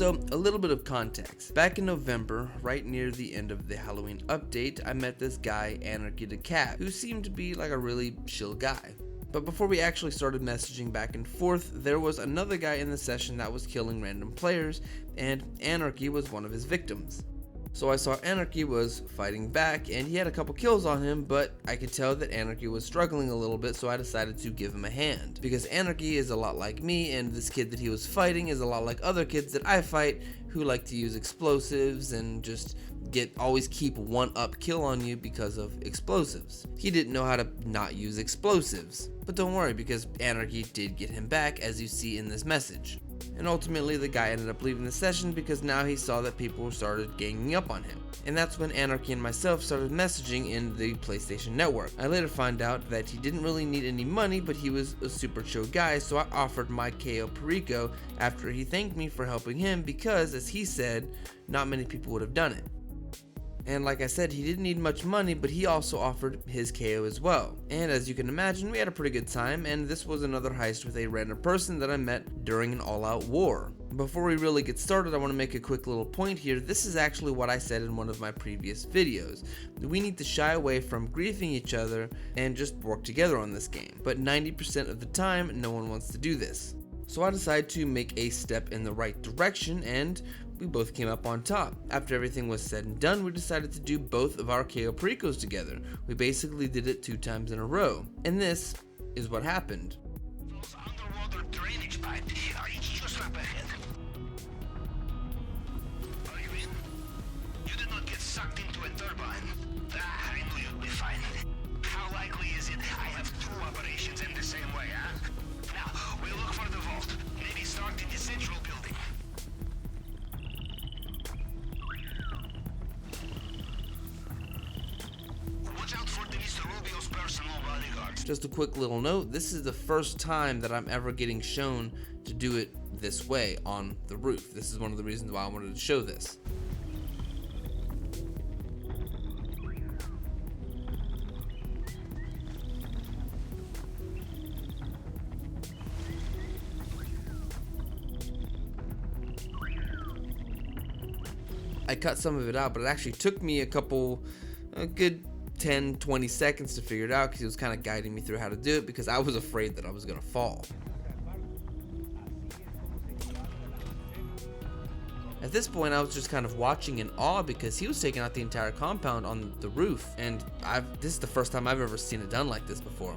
So, a little bit of context. Back in November, right near the end of the Halloween update, I met this guy, AnarchyDaCat, who seemed to be like a really chill guy. But before we actually started messaging back and forth, there was another guy in the session that was killing random players, and Anarchy was one of his victims. So I saw Anarchy was fighting back, and he had a couple kills on him, but I could tell that Anarchy was struggling a little bit, so I decided to give him a hand. Because Anarchy is a lot like me, and this kid that he was fighting is a lot like other kids that I fight who like to use explosives and just always keep one up kill on you because of explosives. He didn't know how to not use explosives. But don't worry, because Anarchy did get him back, as you see in this message. And ultimately the guy ended up leaving the session because now he saw that people started ganging up on him. And that's when Anarchy and myself started messaging in the PlayStation Network. I later found out that he didn't really need any money, but he was a super chill guy, so I offered my Cayo Perico after he thanked me for helping him because, as he said, not many people would have done it. And like I said, he didn't need much money, but he also offered his KO as well. And as you can imagine, we had a pretty good time, and this was another heist with a random person that I met during an all-out war. Before we really get started, I want to make a quick little point here. This is actually what I said in one of my previous videos. We need to shy away from griefing each other and just work together on this game. But 90% of the time, no one wants to do this. So I decided to make a step in the right direction, and we both came up on top. After everything was said and done, we decided to do both of our Cayo Pericos together. We basically did it 2 times in a row. And this is what happened. Underwater drainage pipe. Just up ahead. Are you in? You did not get sucked into a turbine. I knew you'd be fine. How likely is it I have 2 operations in the same way, huh? Now, we'll look for the vault. Maybe start in the central building. Watch out for Denise Rubio's personal bodyguards. Just a quick little note, this is the first time that I'm ever getting shown to do it this way on the roof. This is one of the reasons why I wanted to show this. I cut some of it out, but it actually took me a good 10-20 seconds to figure it out because he was kind of guiding me through how to do it because I was afraid that I was going to fall. At this point, I was just kind of watching in awe because he was taking out the entire compound on the roof, and this is the first time I've ever seen it done like this before.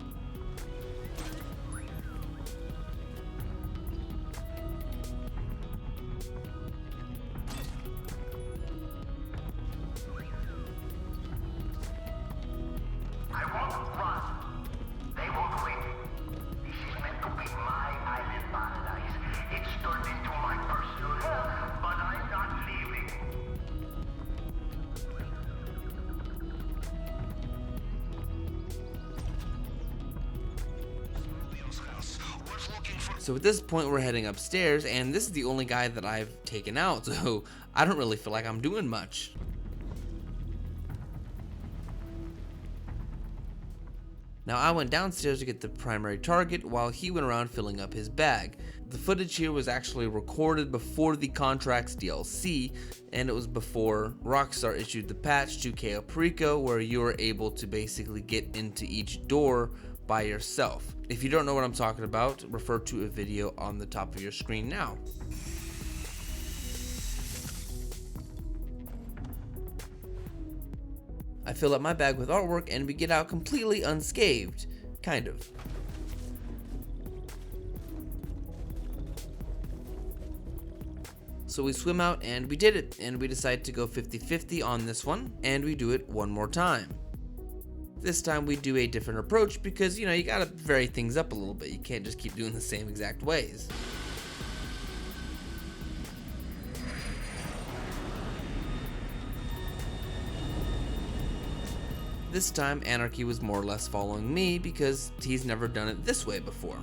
So at this point we're heading upstairs, and this is the only guy that I've taken out, so I don't really feel like I'm doing much. Now I went downstairs to get the primary target while he went around filling up his bag. The footage here was actually recorded before the Contracts DLC, and it was before Rockstar issued the patch to Cayo Perico where you were able to basically get into each door by yourself. If you don't know what I'm talking about, refer to a video on the top of your screen now. I fill up my bag with artwork and we get out completely unscathed. Kind of. So we swim out and we did it, and we decide to go 50-50 on this one, and we do it one more time. This time we do a different approach because, you gotta vary things up a little bit. You can't just keep doing the same exact ways. This time Anarchy was more or less following me because he's never done it this way before.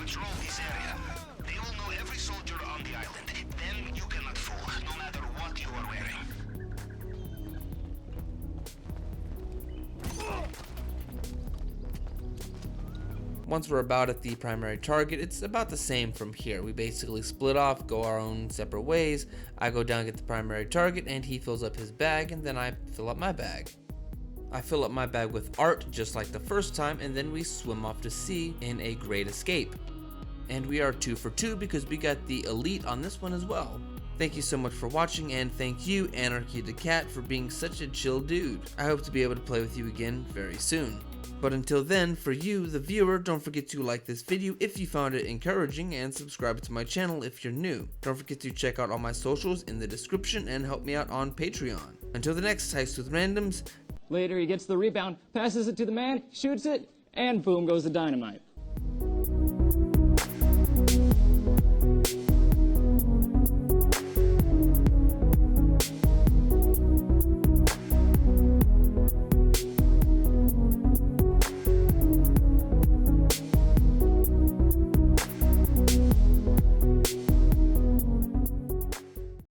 patrol this area. They all know every soldier on the island. Them you cannot fool, no matter what you are wearing. Once we're about at the primary target, it's about the same from here. We basically split off, go our own separate ways. I go down, get the primary target, and he fills up his bag, and then I fill up my bag. I fill up my bag with art, just like the first time, and then we swim off to sea in a great escape. And we are 2 for 2 because we got the elite on this one as well. Thank you so much for watching, and thank you, AnarchyDaCat, for being such a chill dude. I hope to be able to play with you again very soon. But until then, for you, the viewer, don't forget to like this video if you found it encouraging, and subscribe to my channel if you're new. Don't forget to check out all my socials in the description and help me out on Patreon. Until the next Heist with Randoms. Later, he gets the rebound, passes it to the man, shoots it, and boom goes the dynamite.